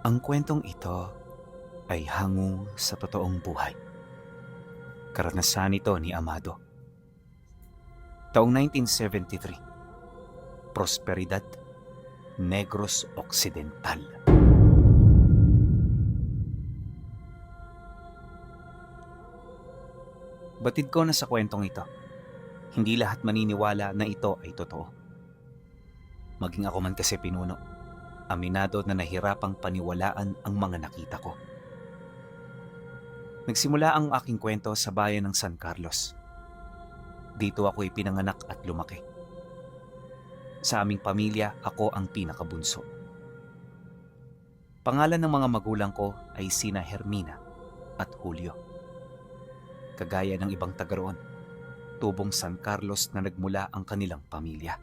Ang kwentong ito ay hango sa totoong buhay. Karanasan ito ni Amado. Taong 1973, Prosperidad, Negros Occidental. Batid ko na sa kwentong ito, hindi lahat maniniwala na ito ay totoo. Maging ako man kasi pinuno, aminado na nahirapang paniwalaan ang mga nakita ko. Nagsimula ang aking kwento sa bayan ng San Carlos. Dito ako ipinanganak at lumaki. Sa aming pamilya, ako ang pinakabunso. Pangalan ng mga magulang ko ay sina Hermina at Julio. Kagaya ng ibang taga roon, tubong San Carlos na nagmula ang kanilang pamilya.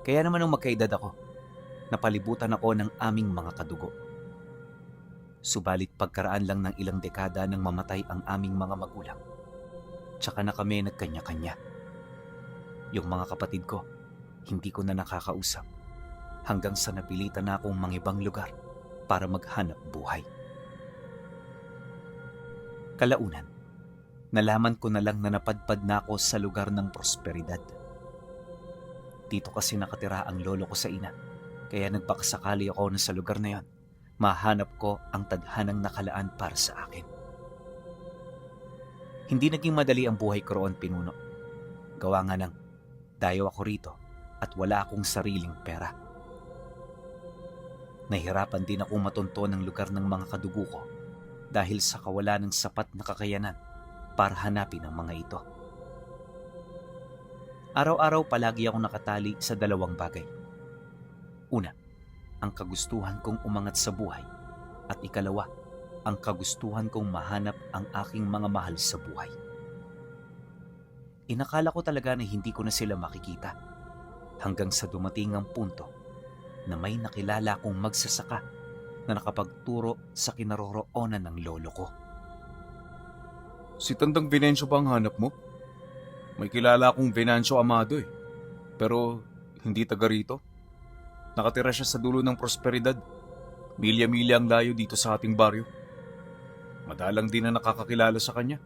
Kaya naman nung magkaedad ako, napalibutan ako ng aming mga kadugo. Subalit pagkaraan lang ng ilang dekada nang mamatay ang aming mga magulang, tsaka na kami nagkanya-kanya. Yung mga kapatid ko, hindi ko na nakakausap hanggang sa napilitan na akong mangibang lugar para maghanap buhay. Kalaunan, nalaman ko na lang na napadpad na ako sa lugar ng Prosperidad. Dito kasi nakatira ang lolo ko sa ina, kaya nagpakasakali ako na sa lugar na yon, mahanap ko ang tadhanang nakalaan para sa akin. Hindi naging madali ang buhay ko roon, pinuno. Gawa nga ng dayo ako rito at wala akong sariling pera. Nahirapan din akong matunto ng lugar ng mga kadugo ko dahil sa kawalan ng sapat na kakayanan para hanapin ang mga ito. Araw-araw palagi akong nakatali sa dalawang bagay. Una, ang kagustuhan kong umangat sa buhay, at ikalawa, ang kagustuhan kong mahanap ang aking mga mahal sa buhay. Inakala ko talaga na hindi ko na sila makikita hanggang sa dumating ang punto na may nakilala akong magsasaka na nakapagturo sa kinaroroonan ng lolo ko. Si Tandang Venancio ba ang hanap mo? May kilala akong Venancio Amado pero hindi taga rito. Nakatira siya sa dulo ng Prosperidad. Milya-milya ang layo dito sa ating baryo. Madalang din na nakakakilala sa kanya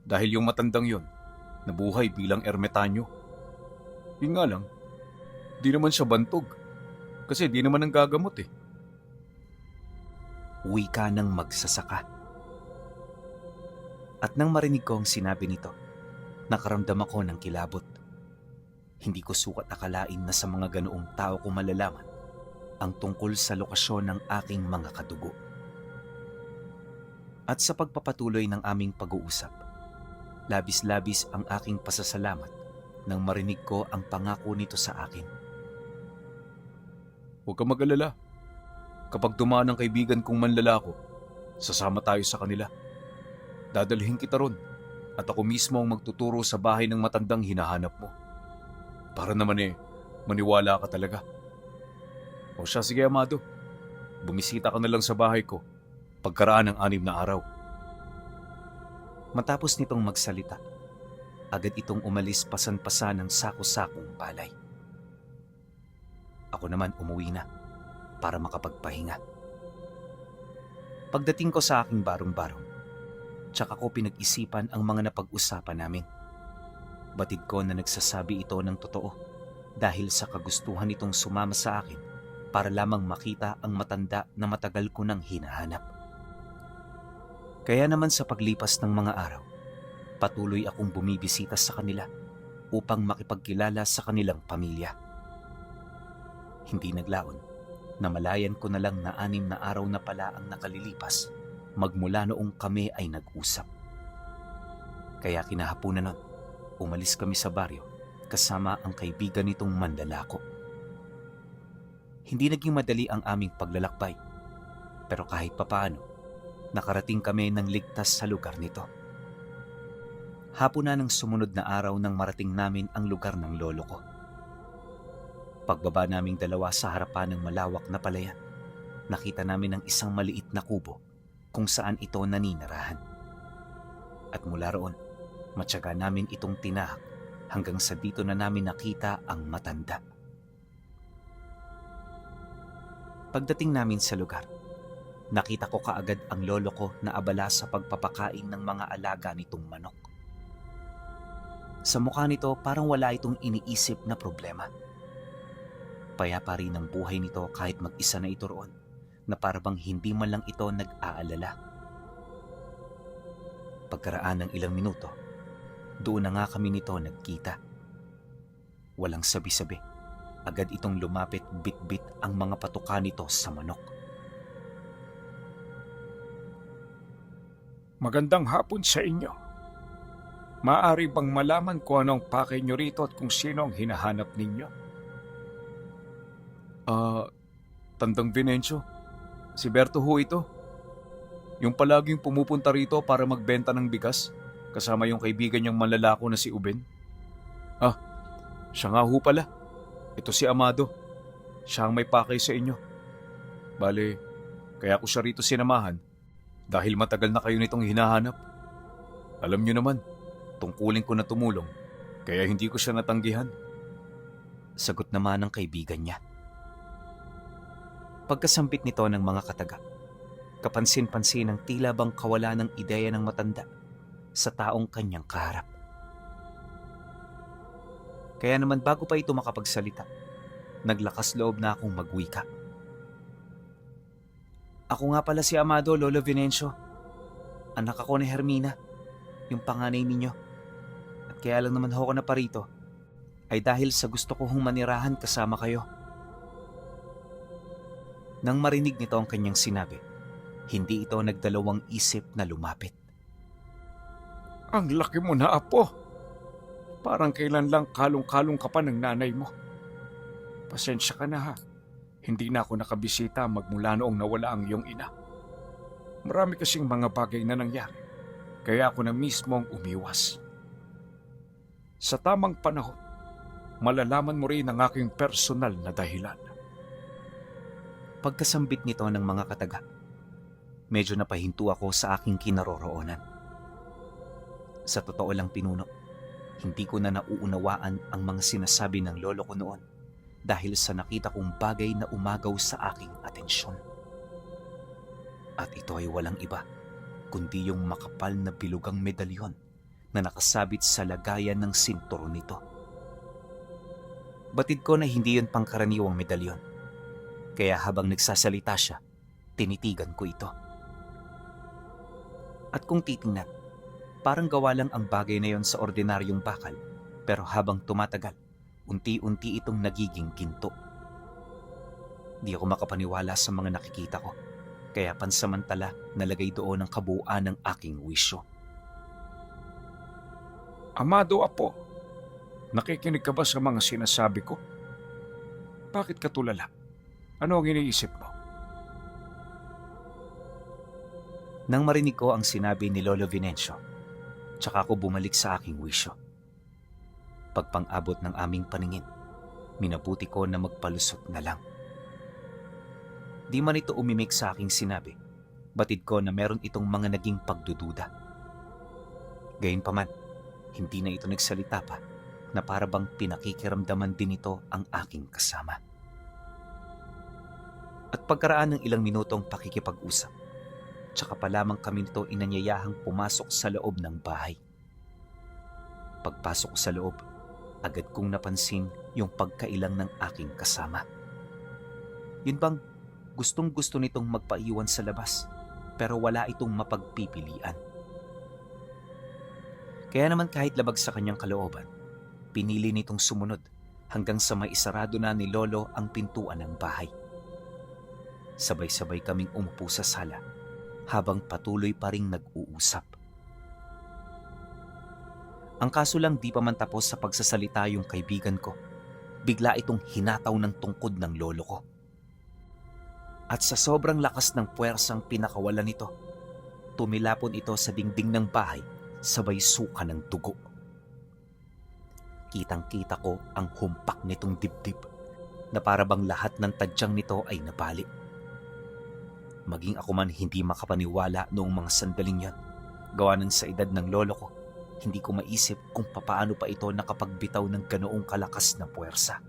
dahil yung matandang yon nabuhay bilang ermitanyo. Yun nga lang, di naman siya bantog kasi di naman ang gagamot Wika ng magsasaka. At nang marinig ko ang sinabi nito, nakaramdam ako ng kilabot. Hindi ko sukat akalain na sa mga ganoong tao ko malalaman ang tungkol sa lokasyon ng aking mga kadugo. At sa pagpapatuloy ng aming pag-uusap, labis-labis ang aking pasasalamat nang marinig ko ang pangako nito sa akin. Huwag kang mag-alala. Kapag dumaan ang kaibigan kong manlalako, sasama tayo sa kanila. Dadalhin kita ron at ako mismo ang magtuturo sa bahay ng matandang hinahanap mo. Para naman maniwala ka talaga. O siya, sige Amado. Bumisita ka na lang sa bahay ko pagkaraan ng 6 na araw. Matapos nitong magsalita, agad itong umalis pasan-pasan ng sako-sakong palay. Ako naman umuwi na para makapagpahinga. Pagdating ko sa aking barong-barong, tsaka ko pinag-isipan ang mga napag-usapan namin. Batid ko na nagsasabi ito ng totoo dahil sa kagustuhan nitong sumama sa akin para lamang makita ang matanda na matagal ko nang hinahanap. Kaya naman sa paglipas ng mga araw, patuloy akong bumibisita sa kanila upang makipagkilala sa kanilang pamilya. Hindi naglaon, namalayan ko na lang na 6 na araw na pala ang nakalilipas magmula noong kami ay nag-usap. Kaya kinahapunan nun, umalis kami sa baryo kasama ang kaibigan nitong manlalako. Hindi naging madali ang aming paglalakbay, pero kahit papaano, nakarating kami ng ligtas sa lugar nito. Hapon na ng sumunod na araw nang marating namin ang lugar ng lolo ko. Pagbaba naming dalawa sa harapan ng malawak na palayan, nakita namin ang isang maliit na kubo kung saan ito naninirahan. At mula roon, matyaga namin itong tinahak hanggang sa dito na namin nakita ang matanda. Pagdating namin sa lugar, nakita ko kaagad ang lolo ko na abala sa pagpapakain ng mga alaga nitong manok. Sa mukha nito parang wala itong iniisip na problema. Payapa rin ang buhay nito kahit mag-isa na ito roon, na parang hindi man lang ito nag-aalala. Pagkaraan ng ilang minuto, doon na nga kami nito nagkita. Walang sabi-sabi, agad itong lumapit bit-bit ang mga patuka nito sa manok. Magandang hapon sa inyo. Maaari bang malaman kung anong pakay nyo rito at kung sino ang hinahanap ninyo? Tandang Venancio. Si Berto ho ito. Yung palaging pumupunta rito para magbenta ng bigas, kasama yung kaibigan niyang malalako na si Uben. Siya nga ho pala. Ito si Amado. Siya ang may pakay sa inyo. Bale, kaya ko siya rito sinamahan dahil matagal na kayo nitong hinahanap. Alam niyo naman, tungkulin ko na tumulong, kaya hindi ko siya natanggihan. Sagot naman ng kaibigan niya. Pagkasambit nito ng mga kataga, kapansin-pansin ang tila bang kawala ng ideya ng matanda sa taong kanyang kaharap. Kaya naman bago pa ito makapagsalita, naglakas loob na akong magwika. Ako nga pala si Amado, Lolo Venancio. Anak ako ni Hermina, yung panganay ninyo. At kaya lang naman ako na parito ay dahil sa gusto ko hong manirahan kasama kayo. Nang marinig nito ang kanyang sinabi, hindi ito nagdalawang isip na lumapit. Ang laki mo na, apo. Parang kailan lang kalong-kalong ka pa ng nanay mo. Pasensya ka na, ha. Hindi na ako nakabisita magmula noong nawala ang iyong ina. Marami kasing mga bagay na nangyari, kaya ako na mismo ang umiwas. Sa tamang panahon, malalaman mo rin ang aking personal na dahilan. Pagkasambit nito ng mga kataga, medyo napahinto ako sa aking kinaroroonan. Sa totoo lang, pinuno, hindi ko na nauunawaan ang mga sinasabi ng lolo ko noon dahil sa nakita kong bagay na umagaw sa aking atensyon. At ito ay walang iba kundi yung makapal na bilugang medalyon na nakasabit sa lagayan ng sinturon nito. Batid ko na hindi yun pangkaraniwang medalyon. Kaya habang nagsasalita siya, tinitigan ko ito. At kung titingnan, parang gawa lang ang bagay na yon sa ordinaryong bakal, pero habang tumatagal, unti-unti itong nagiging ginto. Di ako makapaniwala sa mga nakikita ko, kaya pansamantala nalagay doon ang kabuuan ng aking wisyo. Amado, apo, nakikinig ka ba sa mga sinasabi ko? Bakit ka tulala? Ano ang iniisip mo? Nang marinig ko ang sinabi ni Lolo Venancio, tsaka ako bumalik sa aking wisyo. Pagpang-abot ng aming paningin, minabuti ko na magpalusot na lang. Di man ito umimik sa aking sinabi, batid ko na meron itong mga naging pagdududa. Gayunpaman, hindi na ito nagsalita pa na para bang pinakikiramdaman din ito ang aking kasama. At pagkaraan ng ilang minutong pakikipag-usap, tsaka pa lamang kami nito inanyayahang pumasok sa loob ng bahay. Pagpasok ko sa loob, agad kong napansin yung pagkailang ng aking kasama. Yun bang gustong-gusto nitong magpaiwan sa labas, pero wala itong mapagpipilian. Kaya naman kahit labag sa kanyang kalooban, pinili nitong sumunod hanggang sa maisarado na ni Lolo ang pintuan ng bahay. Sabay-sabay kaming umupo sa sala habang patuloy pa ring nag-uusap. Ang kaso lang di pa man tapos sa pagsasalita yung kaibigan ko, bigla itong hinataw ng tungkod ng lolo ko. At sa sobrang lakas ng puwersang pinakawalan nito, tumilapon ito sa dingding ng bahay sabay suka ng dugo. Kitang-kita ko ang humpak nitong dibdib na para bang lahat ng tadyang nito ay nabali. Maging ako man hindi makapaniwala noong mga sandaling yon, gawa ng sa edad ng lolo ko, hindi ko maisip kung papaano pa ito nakapagbitaw ng ganoong kalakas na puwersa.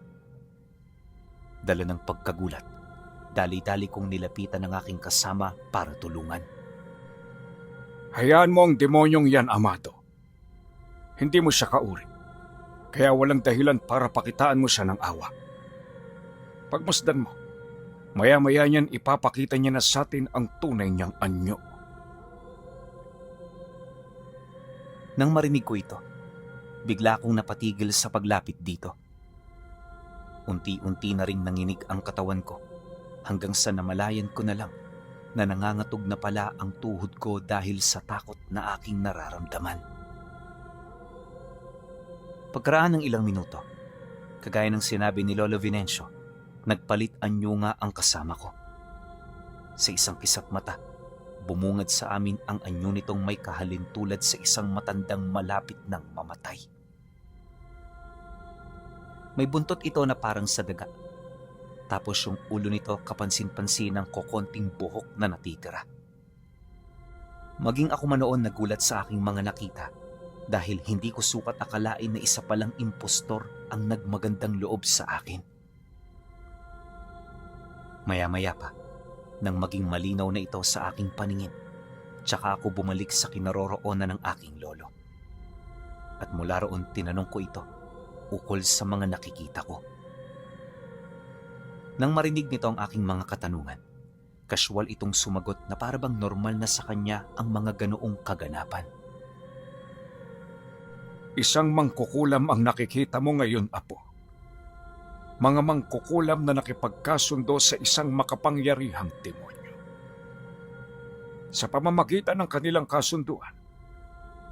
Dala ng pagkagulat, Dali-dali kong nilapitan ang aking kasama para tulungan. Hayaan mo ang demonyong yan, Amado. Hindi mo siya kauri. Kaya walang dahilan para pakitaan mo siya ng awa. Pagmasdan mo, maya-maya niyan ipapakita niya na sa atin ang tunay niyang anyo. Nang marinig ko ito, bigla akong napatigil sa paglapit dito. Unti-unti na ring nanginig ang katawan ko hanggang sa namalayan ko na lang na nangangatog na pala ang tuhod ko dahil sa takot na aking nararamdaman. Pagkaraan ng ilang minuto, kagaya ng sinabi ni Lolo Venancio, nagpalit anyo nga ang kasama ko. Sa isang kisap mata, bumungad sa amin ang anyo nitong may kahalin tulad sa isang matandang malapit ng mamatay. May buntot ito na parang sa daga. Tapos yung ulo nito kapansin-pansin ng kokonting buhok na natitira. Maging ako man noon nagulat sa aking mga nakita dahil hindi ko sukat akalain na isa palang impostor ang nagmagandang loob sa akin. Maya-maya pa, nang maging malinaw na ito sa aking paningin, tsaka ako bumalik sa kinaroroonan ng aking lolo. At mula roon tinanong ko ito ukol sa mga nakikita ko. Nang marinig nito ang aking mga katanungan, casual itong sumagot na parabang normal na sa kanya ang mga ganoong kaganapan. Isang mangkukulam ang nakikita mo ngayon, Apo. Mga mangkukulam na nakipagkasundo sa isang makapangyarihang demonyo. Sa pamamagitan ng kanilang kasunduan,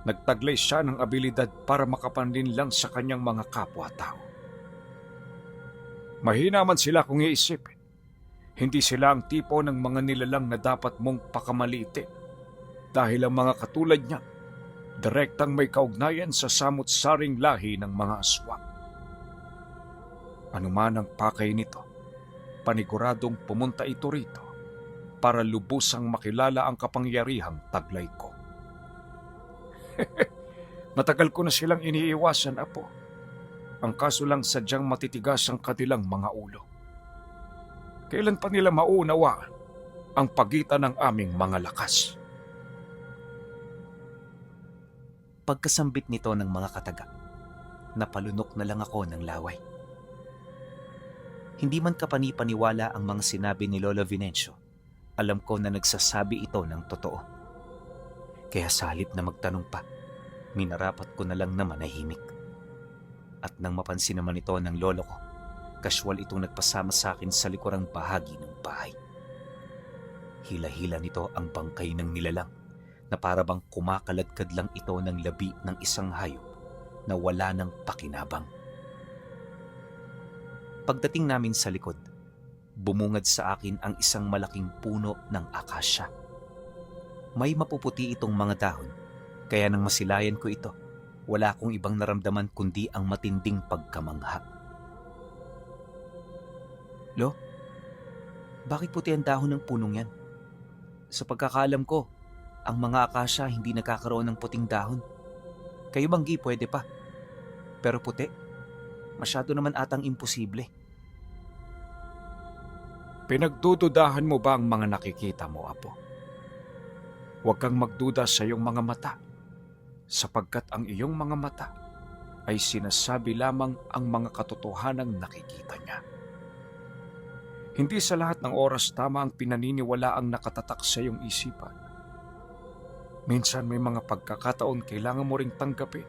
nagtaglay siya ng abilidad para makapanlinlang sa kanyang mga kapwa-tao. Mahina man sila kung iisipin. Hindi sila ang tipo ng mga nilalang na dapat mong pakamaliitin dahil ang mga katulad niya, direktang may kaugnayan sa samut-saring lahi ng mga aswang. Ano man ang pakay nito, paniguradong pumunta ito rito para lubusang makilala ang kapangyarihang taglay ko. Matagal ko na silang iniiwasan, Apo. Ang kaso lang sadyang matitigas ang kanilang mga ulo. Kailan pa nila maunawaan ang pagitan ng aming mga lakas? Pagkasambit nito ng mga kataga, napalunok na lang ako ng laway. Hindi man kapani-paniwala ang mga sinabi ni Lolo Venancio, alam ko na nagsasabi ito ng totoo. Kaya sa halip na magtanong pa, minarapat ko na lang na manahimik. At nang mapansin naman ito ng lolo ko, casual itong nagpasama sa akin sa likurang bahagi ng bahay. Hila-hila nito ang bangkay ng nilalang na parabang kumakaladkad lang ito ng labi ng isang hayop na wala ng pakinabang. Pagdating namin sa likod, bumungad sa akin ang isang malaking puno ng akasya. May mapuputi itong mga dahon, kaya nang masilayan ko ito, wala akong ibang naramdaman kundi ang matinding pagkamangha. Lo, bakit puti ang dahon ng punong yan? Sa pagkakaalam ko, ang mga akasya hindi nagkakaroon ng puting dahon. Kayo banggi pwede pa. Pero puti, masyado naman atang imposible. Pinagdududahan mo ba ang mga nakikita mo, Apo? Huwag kang magduda sa iyong mga mata, sapagkat ang iyong mga mata ay sinasabi lamang ang mga katotohanang nakikita niya. Hindi sa lahat ng oras tama ang pinaniniwala ang nakatatak sa iyong isipan. Minsan may mga pagkakataon kailangan mo ring tanggapin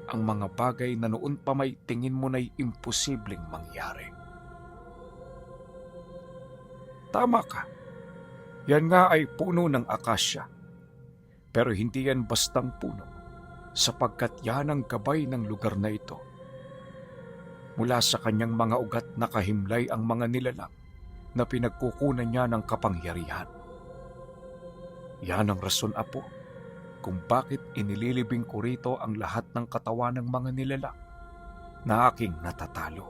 ang mga bagay na noon pa may tingin mo na'y imposibleng mangyari. Tama ka. Yan nga ay puno ng akasya. Pero hindi yan bastang puno, sapagkat yan ang gabay ng lugar na ito. Mula sa kanyang mga ugat nakahimlay ang mga nilalang na pinagkukunan niya ng kapangyarihan. Yan ang rason, Apo, kung bakit inililibing ko rito ang lahat ng katawan ng mga nilalang na aking natatalo.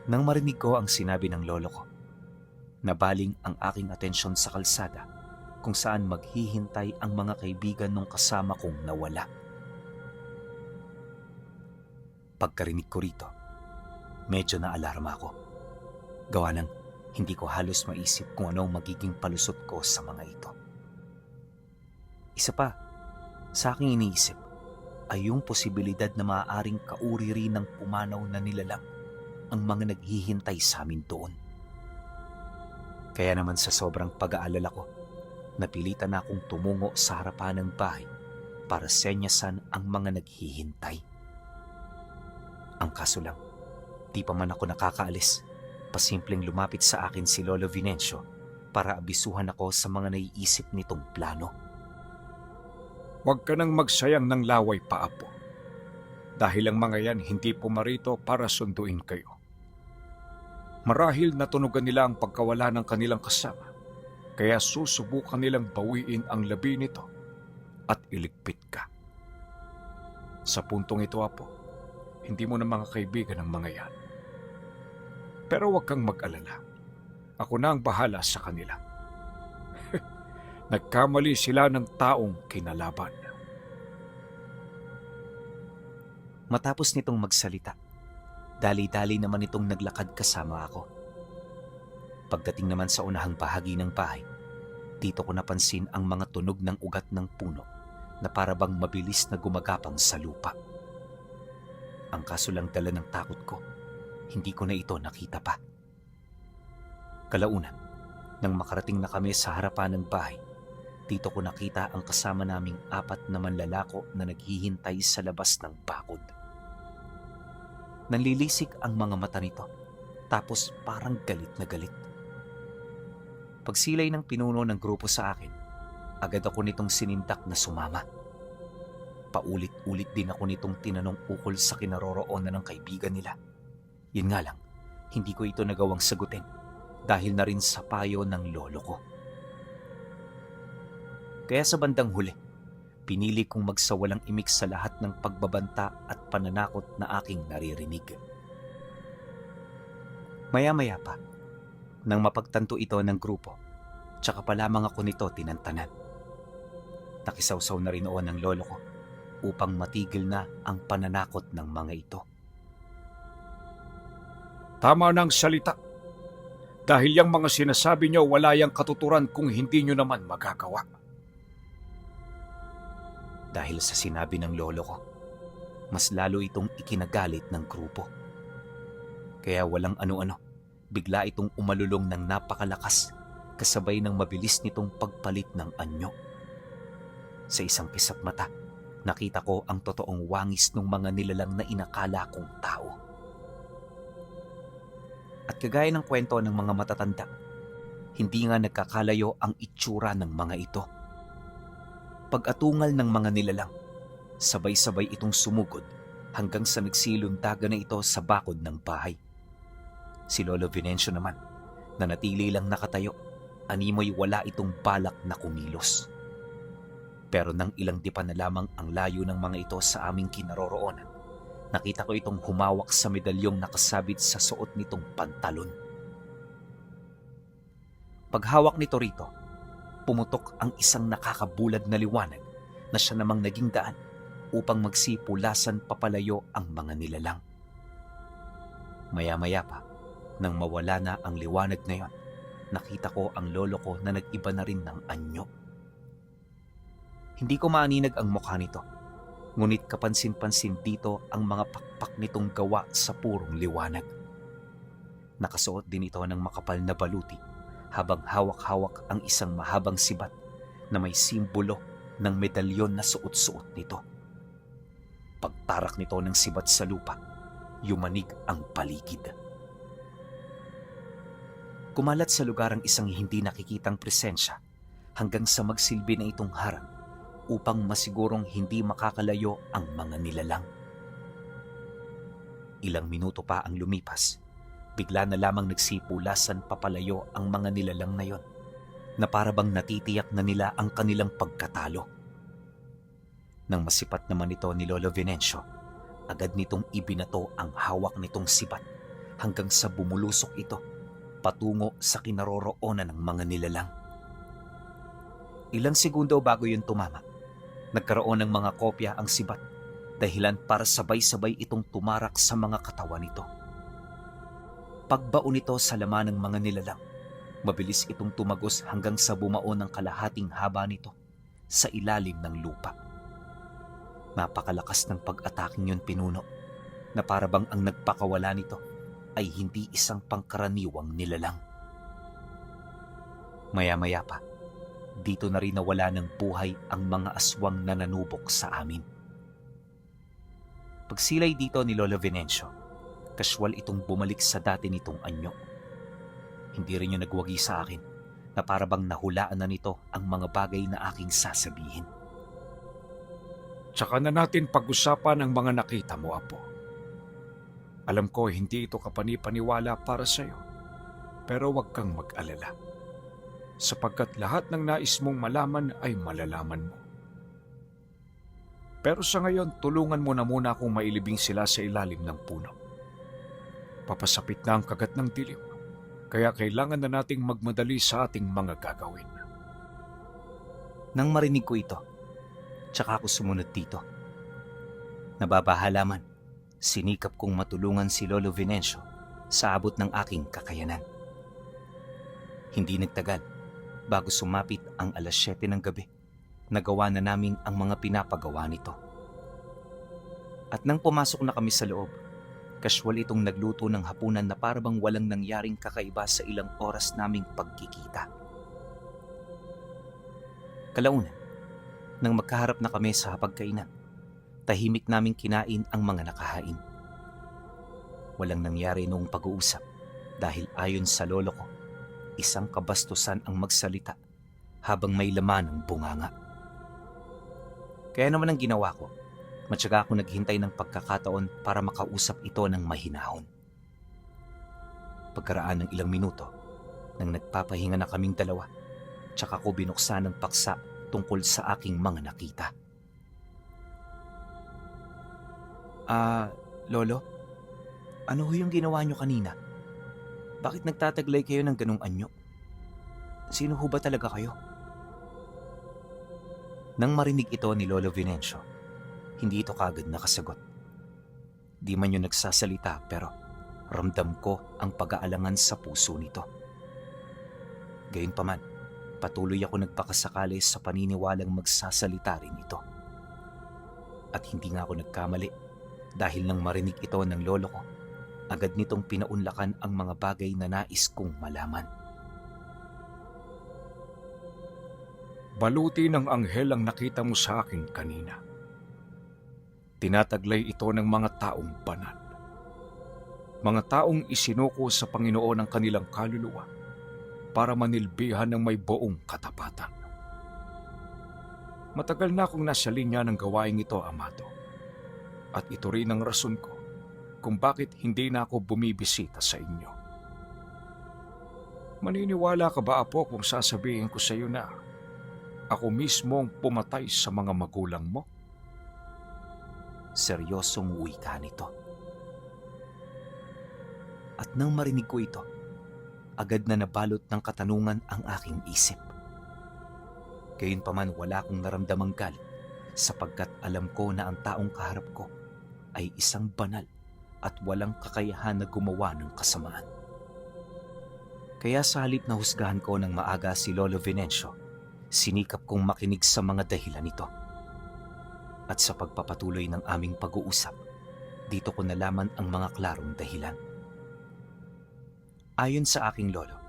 Nang marinig ko ang sinabi ng lolo ko, nabaling ang aking atensyon sa kalsada kung saan maghihintay ang mga kaibigan ng kasama kong nawala. Pagkarinig ko rito, Medyo naalarma ako. Gawa ng hindi ko halos maisip kung ano ang magiging palusot ko sa mga ito. Isa pa, sa aking iniisip ay yung posibilidad na maaaring kauri rin ng pumanaw na nilalang ang mga naghihintay sa amin doon. Kaya naman sa sobrang pag-aalala ko, napilitan na akong tumungo sa harapan ng bahay para senyasan ang mga naghihintay. Ang kaso lang, di pa man ako nakakaalis, pasimpleng lumapit sa akin si Lolo Venancio para abisuhan ako sa mga naiisip nitong plano. Huwag ka nang magsayang ng laway pa, Apo. Dahil ang mga yan hindi pumarito para sunduin kayo. Marahil natunugan nila ang pagkawala ng kanilang kasama, kaya susubukan nilang bawiin ang labi nito at iligpit ka. Sa puntong ito, Apo, hindi mo na mga kaibigan ang mga yan. Pero huwag kang mag-alala. Ako na ang bahala sa kanila. Nagkamali sila ng taong kinalaban. Matapos nitong magsalita, dali-dali naman itong naglakad kasama ako. Pagdating naman sa unahang bahagi ng bahay, dito ko napansin ang mga tunog ng ugat ng puno na parabang mabilis na gumagapang sa lupa. Ang kaso lang dala ng takot ko, hindi ko na ito nakita pa. Kalaunan, nang makarating na kami sa harapan ng bahay, dito ko nakita ang kasama naming 4 na manlalako na naghihintay sa labas ng bakod. Nanlilisik ang mga mata nito, tapos parang galit na galit. Pagsilay ng pinuno ng grupo sa akin, agad ako nitong sinindak na sumama. Paulit-ulit din ako nitong tinanong ukol sa kinaroroonan ng kaibigan nila. Yun nga lang, hindi ko ito nagawang sagutin dahil na rin sa payo ng lolo ko. Kaya sa bandang huli, pinili kong magsawalang imik sa lahat ng pagbabanta at pananakot na aking naririnig. Maya-maya pa, nang mapagtanto ito ng grupo, tsaka pa lamang ako nito tinantanan. Nakisawsaw na rin noon ng lolo ko upang matigil na ang pananakot ng mga ito. Tama ng salita. Dahil yung mga sinasabi nyo wala yang katuturan kung hindi nyo naman magagawa. Dahil sa sinabi ng lolo ko, mas lalo itong ikinagalit ng grupo. Kaya walang ano-ano, bigla itong umalulong ng napakalakas kasabay ng mabilis nitong pagpalit ng anyo. Sa isang kisap mata, nakita ko ang totoong wangis ng mga nilalang na inakala kong tao. At kagaya ng kwento ng mga matatanda, hindi nga nagkakalayo ang itsura ng mga ito. Pag-atungal ng mga nilalang, sabay-sabay itong sumugod hanggang sa nagsiluntagan na ito sa bakod ng bahay. Si Lolo Venancio naman, na natili lang nakatayo, animoy wala itong balak na kumilos. Pero nang ilang dipa na lamang ang layo ng mga ito sa aming kinaroroonan, nakita ko itong humawak sa medalyong nakasabit sa suot nitong pantalon. Paghawak nito rito, pumutok ang isang nakakabulag na liwanag na siya namang naging daan upang magsipulasan papalayo ang mga nilalang. Maya-maya pa, nang mawala na ang liwanag na yon, nakita ko ang lolo ko na nag-iba na rin ng anyo. Hindi ko maaninag ang mukha nito, ngunit kapansin-pansin dito ang mga pakpak nitong gawa sa purong liwanag. Nakasuot din ito ng makapal na baluti habang hawak-hawak ang isang mahabang sibat na may simbolo ng medalyon na suot-suot nito. Pagtarak nito ng sibat sa lupa, yumanig ang paligid. Kumalat sa lugar ang isang hindi nakikitang presensya hanggang sa magsilbi na itong harang upang masigurong hindi makakalayo ang mga nilalang. Ilang minuto pa ang lumipas, bigla na lamang nagsipulasan papalayo ang mga nilalang na yon, na parabang natitiyak na nila ang kanilang pagkatalo. Nang masipat naman ito ni Lolo Venancio, agad nitong ibinato ang hawak nitong sibat hanggang sa bumulusok ito patungo sa kinaroroonan ng mga nilalang. Ilang segundo bago yun tumama, nagkaroon ng mga kopya ang sibat, dahilan para sabay-sabay itong tumarak sa mga katawan nito. Pagbaon nito sa laman ng mga nilalang, mabilis itong tumagos hanggang sa bumao ng kalahating haba nito sa ilalim ng lupa. Napakalakas ng pag-ataking yun pinuno na parabang ang nagpakawala nito ay hindi isang pangkaraniwang nilalang. Maya-maya pa, dito na rin nawala ng buhay ang mga aswang na nanubok sa amin. Pagsilay dito ni Lolo Venancio, kaswal itong bumalik sa dati nitong anyo. Hindi rin yun nagwagi sa akin na parabang nahulaan na nito ang mga bagay na aking sasabihin. Tsaka na natin pag-usapan ang mga nakita mo, Apo. Alam ko hindi ito kapani-paniwala para sa'yo, pero huwag kang mag-alala. Sapagkat lahat ng nais mong malaman ay malalaman mo. Pero sa ngayon, tulungan mo na muna akong mailibing sila sa ilalim ng puno. Papasapit na ang kagat ng dilim, kaya kailangan na nating magmadali sa ating mga gagawin. Nang marinig ko ito, tsaka ako sumunod dito. Nababahala man, sinikap kong matulungan si Lolo Venancio sa abot ng aking kakayanan. Hindi nagtagal, bago sumapit ang 7:00 ng gabi, nagawa na namin ang mga pinapagawa nito. At nang pumasok na kami sa loob, kaswal itong nagluto ng hapunan na parabang walang nangyaring kakaiba sa ilang oras naming pagkikita. Kalaunan, nang magkaharap na kami sa hapagkainan, tahimik naming kinain ang mga nakahain. Walang nangyari noong pag-uusap dahil ayon sa lolo ko, isang kabastusan ang magsalita habang may laman ng bunganga. Kaya naman ang ginawa ko, matyaga ako naghintay ng pagkakataon para makausap ito ng mahinahon. Pagkaraan ng ilang minuto, nang nagpapahinga na kaming dalawa, tsaka ko binuksan ng paksa tungkol sa aking mga nakita. Lolo, ano ho yung ginawa nyo kanina? Bakit nagtataglay kayo ng ganung anyo? Sino ho ba talaga kayo? Nang marinig ito ni Lolo Venancio, hindi ito kagad nakasagot. Di man yun nagsasalita pero ramdam ko ang pag-aalangan sa puso nito. Gayunpaman, patuloy ako nagpakasakali sa paniniwalang magsasalita rin ito. At hindi nga ako nagkamali dahil nang marinig ito ng lolo ko, agad nitong pinaunlakan ang mga bagay na nais kong malaman. Baluti ng anghel ang nakita mo sa akin kanina. Tinataglay ito ng mga taong banal. Mga taong isinuko sa Panginoon ang kanilang kaluluwa para manilbihan ng may buong katapatan. Matagal na akong nasa linya ng gawaing ito, Amado. At ito rin ang rason ko kung bakit hindi na ako bumibisita sa inyo. Maniniwala ka ba, Apo, kung sasabihin ko sa iyo na ako mismo ang pumatay sa mga magulang mo? Seryosong wika nito. At nang marinig ko ito, agad na nabalot ng katanungan ang aking isip. Gayunpaman wala akong naramdamang galit sapagkat alam ko na ang taong kaharap ko ay isang banal at walang kakayahan na gumawa ng kasamaan. Kaya sa halip na husgahan ko ng maaga si Lolo Venancio, sinikap kong makinig sa mga dahilan nito. At sa pagpapatuloy ng aming pag-uusap, dito ko nalaman ang mga klarong dahilan. Ayon sa aking lolo,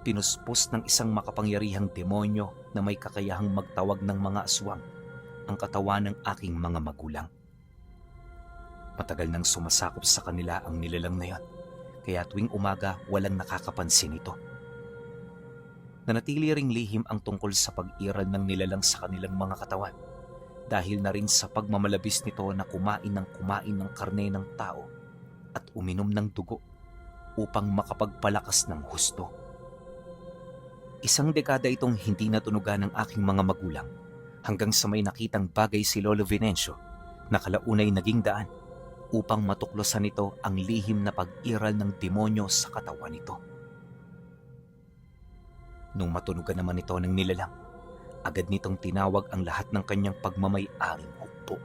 pinuspos ng isang makapangyarihang demonyo na may kakayahang magtawag ng mga aswang ang katawan ng aking mga magulang. Matagal nang sumasakop sa kanila ang nilalang na yon, kaya tuwing umaga walang nakakapansin ito. Nanatili ring lihim ang tungkol sa pag-iral ng nilalang sa kanilang mga katawan dahil na rin sa pagmamalabis nito na kumain ng karne ng tao at uminom ng dugo upang makapagpalakas ng husto. Isang dekada itong hindi natunugan ng aking mga magulang hanggang sa may nakitang bagay si Lolo Venancio na kalaunay naging daan upang matuklosan nito ang lihim na pag-iral ng demonyo sa katawan nito. Nung matunugan naman ito ng nilalang, agad nitong tinawag ang lahat ng kanyang pagmamay-aring hukbo.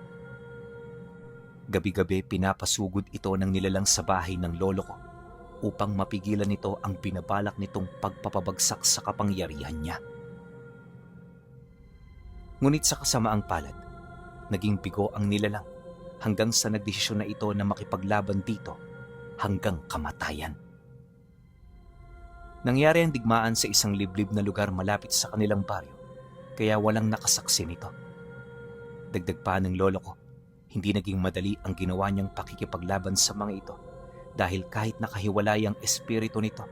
Gabi-gabi pinapasugod ito ng nilalang sa bahay ng lolo ko upang mapigilan nito ang binabalak nitong pagpapabagsak sa kapangyarihan niya. Ngunit sa kasamaang palad, naging bigo ang nilalang hanggang sa nagdesisyon na ito na makipaglaban dito hanggang kamatayan. Nangyari ang digmaan sa isang liblib na lugar malapit sa kanilang baryo, kaya walang nakasaksi nito. Dagdag pa ng lolo ko, hindi naging madali ang ginawa niyang pakikipaglaban sa mga ito dahil kahit nakahiwalay ang espiritu nito,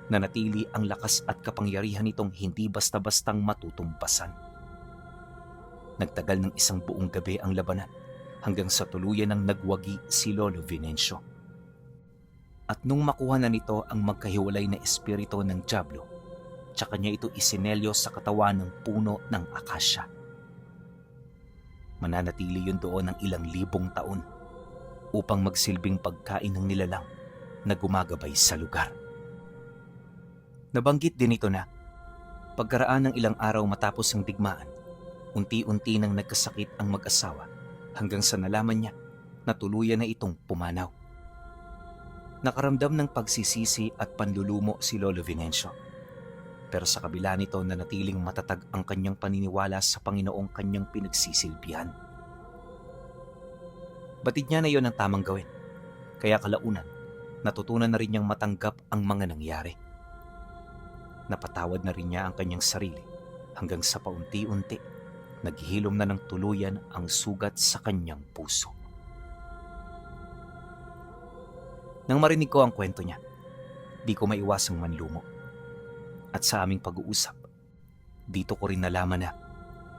nanatili ang lakas at kapangyarihan nitong hindi basta-bastang matutumbasan. Nagtagal ng isang buong gabi ang labanan hanggang sa tuluyan ng nagwagi si Lolo Venancio. At nung makuha na nito ang magkahiwalay na espiritu ng Diablo, tsaka niya ito isinelyo sa katawan ng puno ng akasya. Mananatili yun doon ng ilang libong taon upang magsilbing pagkain ng nilalang na gumagabay sa lugar. Nabanggit din ito na pagkaraan ng ilang araw matapos ang digmaan, unti-unti nang nagkasakit ang mag-asawa hanggang sa nalaman niya na tuluyan na itong pumanaw. Nakaramdam ng pagsisisi at panlulumo si Lolo Venancio. Pero sa kabila nito nanatiling matatag ang kanyang paniniwala sa Panginoong kanyang pinagsisilbihan. Batid niya na iyon ang tamang gawin, kaya kalaunan, natutunan na rin niyang matanggap ang mga nangyari. Napatawad na rin niya ang kanyang sarili hanggang sa paunti-unti, naghihilom na ng tuluyan ang sugat sa kanyang puso. Nang marinig ko ang kwento niya, di ko maiwasang manlumo. At sa aming pag-uusap, dito ko rin nalaman na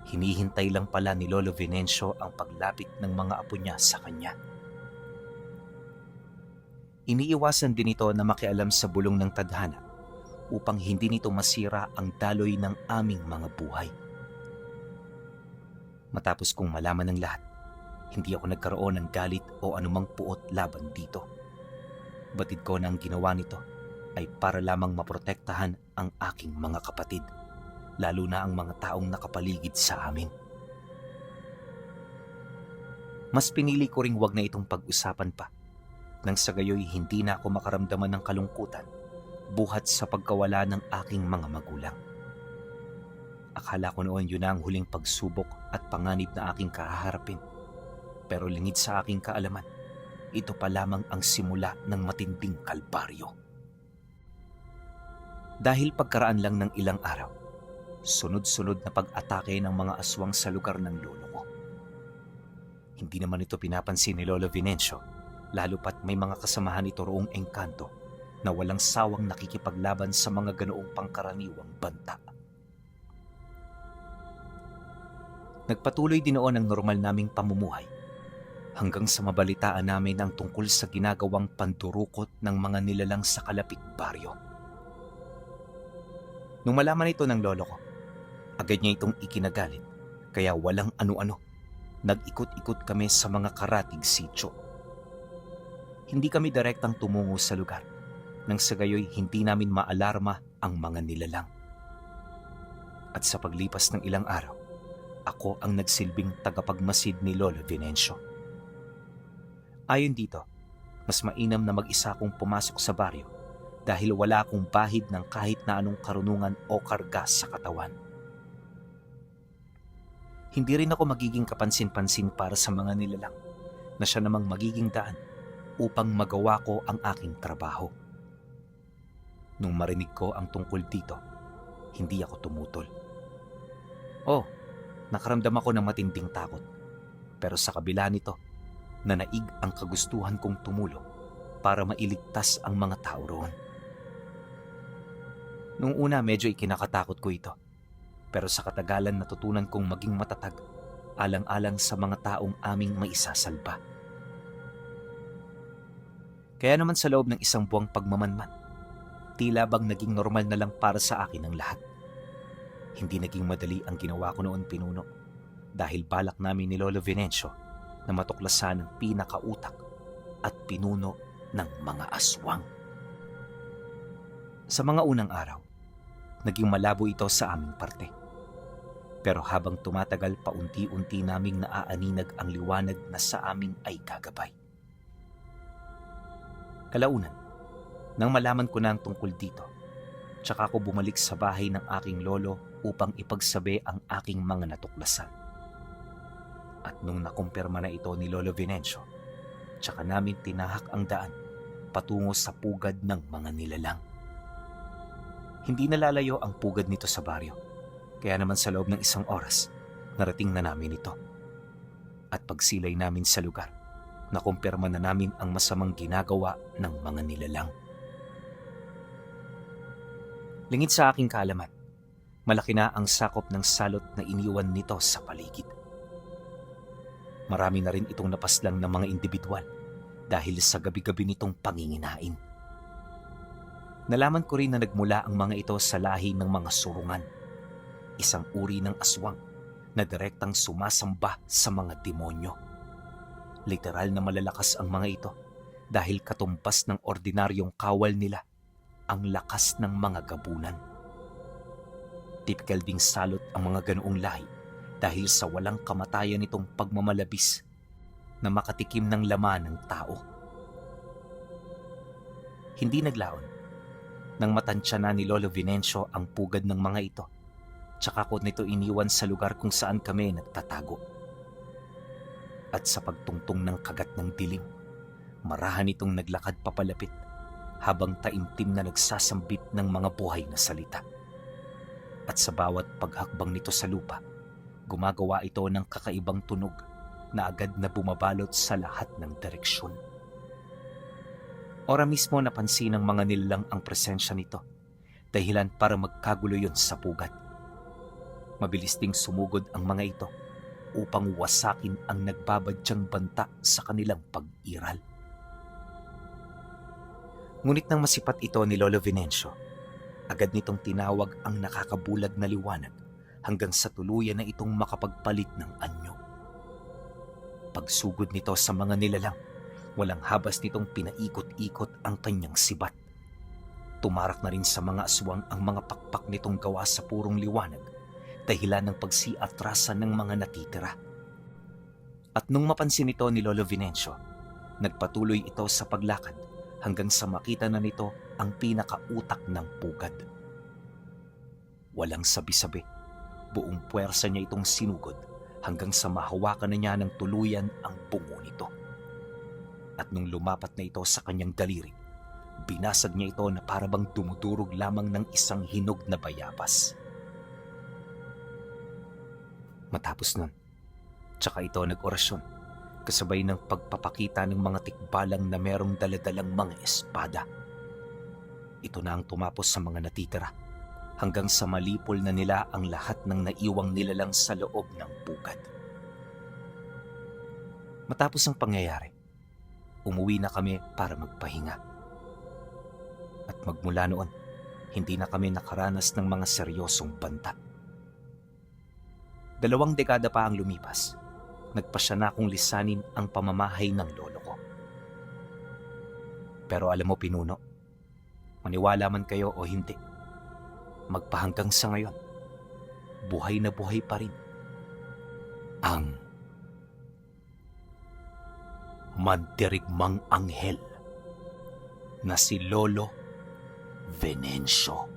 hinihintay lang pala ni Lolo Venancio ang paglapit ng mga apo niya sa kanya. Iniiwasan din ito na makialam sa bulong ng tadhana upang hindi nito masira ang daloy ng aming mga buhay. Matapos kong malaman ng lahat, hindi ako nagkaroon ng galit o anumang puot laban dito. Batid ko na ang ginawa nito ay para lamang maprotektahan ang aking mga kapatid, lalo na ang mga taong nakapaligid sa amin. Mas pinili ko ring wag na itong pag-usapan pa, nang sa gayoy hindi na ako makaramdaman ng kalungkutan buhat sa pagkawala ng aking mga magulang. Akala ko noon yun na ang huling pagsubok at panganib na aking kahaharapin, pero lingid sa aking kaalaman, ito pa lamang ang simula ng matinding kalbaryo. Dahil pagkaraan lang ng ilang araw, sunod-sunod na pag-atake ng mga aswang sa lugar ng lolo ko. Hindi naman ito pinapansin ni Lolo Venancio, lalo pat may mga kasamahan ito roong engkanto na walang sawang nakikipaglaban sa mga ganoong pangkaraniwang banta. Nagpatuloy din noon ang normal naming pamumuhay hanggang sa mabalitaan namin ang tungkol sa ginagawang pandurukot ng mga nilalang sa kalapit baryo. Nung malaman ito ng lolo ko, agad niya itong ikinagalit, kaya walang ano-ano. Nag-ikot-ikot kami sa mga karatig sityo. Hindi kami direktang tumungo sa lugar, nang sa gayoy hindi namin maalarma ang mga nilalang. At sa paglipas ng ilang araw, ako ang nagsilbing tagapagmasid ni Lolo Venancio. Ayon dito, mas mainam na mag-isa akong pumasok sa baryo dahil wala akong bahid ng kahit na anong karunungan o karga sa katawan. Hindi rin ako magiging kapansin-pansin para sa mga nilalang na siya namang magiging daan upang magawa ko ang aking trabaho. Nung marinig ko ang tungkol dito, hindi ako tumutol. Nakaramdam ako ng matinding takot, pero sa kabila nito, nanaig ang kagustuhan kong tumulong para mailigtas ang mga tao roon. Nung una medyo ikinakatakot ko ito, pero sa katagalan natutunan kong maging matatag alang-alang sa mga taong aming maisasalba. Kaya naman sa loob ng isang buwang pagmamanman, tila bang naging normal na lang para sa akin ang lahat. Hindi naging madali ang ginawa ko noon, pinuno, dahil balak namin ni Lolo Venancio na matuklasan ang pinakautak at pinuno ng mga aswang. Sa mga unang araw, naging malabo ito sa aming parte. Pero habang tumatagal, paunti-unti naming naaaninag ang liwanag na sa amin ay gagabay. Kalaunan, Nang malaman ko na ang tungkol dito, tsaka ako bumalik sa bahay ng aking lolo upang ipagsabi ang aking mga natuklasan. At nung nakumpirma na ito ni Lolo Venancio, tsaka namin tinahak ang daan patungo sa pugad ng mga nilalang. Hindi nalalayo ang pugad nito sa baryo, kaya naman sa loob ng 1 oras, narating na namin ito. At pagsilay namin sa lugar, nakumpirma na namin ang masamang ginagawa ng mga nilalang. Lingid sa aking kaalaman, malaki na ang sakop ng salot na iniwan nito sa paligid. Marami na rin itong napaslang ng mga individual dahil sa gabi-gabi nitong panginginain. Nalaman ko rin na nagmula ang mga ito sa lahi ng mga surungan, isang uri ng aswang na direktang sumasamba sa mga demonyo. Literal na malalakas ang mga ito dahil katumbas ng ordinaryong kawal nila ang lakas ng mga gabunan. Typical ding salot ang mga ganoong lahi dahil sa walang kamatayan nitong pagmamalabis na makatikim ng laman ng tao. Hindi naglaon nang matansya na ni Lolo Venancio ang pugad ng mga ito, tsaka ko nito iniwan sa lugar kung saan kami nagtatago. At sa pagtungtong ng kagat ng dilim, marahan itong naglakad papalapit habang taimtim na nagsasambit ng mga buhay na salita. At sa bawat paghakbang nito sa lupa, gumagawa ito ng kakaibang tunog na agad na bumabalot sa lahat ng direksyon. Ora mismo napansin ng mga nilalang ang presensya nito, dahilan para magkagulo yun sa pugad. Mabilis ding sumugod ang mga ito upang wasakin ang nagbabadyang banta sa kanilang pag-iral. Ngunit nang masipat ito ni Lolo Venancio, agad nitong tinawag ang nakakabulag na liwanag hanggang sa tuluyan na itong makapagpalit ng anyo. Pagsugod nito sa mga nilalang, walang habas nitong pinaikot-ikot ang kanyang sibat. Tumarak na rin sa mga aswang ang mga pakpak nitong gawa sa purong liwanag, dahilan ng pagsiatrasan ng mga natitira. At nung mapansin ito ni Lolo Venancio, nagpatuloy ito sa paglakad hanggang sa makita na nito ang pinakautak ng pugad. Walang sabi-sabi, buong puwersa niya itong sinugod hanggang sa mahawakan na niya ng tuluyan ang bungo nito. At nung lumapat na ito sa kanyang daliri, binasag niya ito na parabang dumudurog lamang ng isang hinog na bayabas. Matapos nun, tsaka ito nag-orasyon, kasabay ng pagpapakita ng mga tikbalang na merong daladalang mga espada. Ito na ang tumapos sa mga natitira, hanggang sa malipol na nila ang lahat ng naiwang nilalang sa loob ng pugad. Matapos ang pangyayari, umuwi na kami para magpahinga. At magmula noon, hindi na kami nakaranas ng mga seryosong banta. 2 dekada pa ang lumipas, nagpasya na akong lisanin ang pamamahay ng lolo ko. Pero alam mo, Pinuno, maniwala man kayo o hindi, magpahanggang sa ngayon, buhay na buhay pa rin ang mandirigmang anghel na si Lolo Venancio.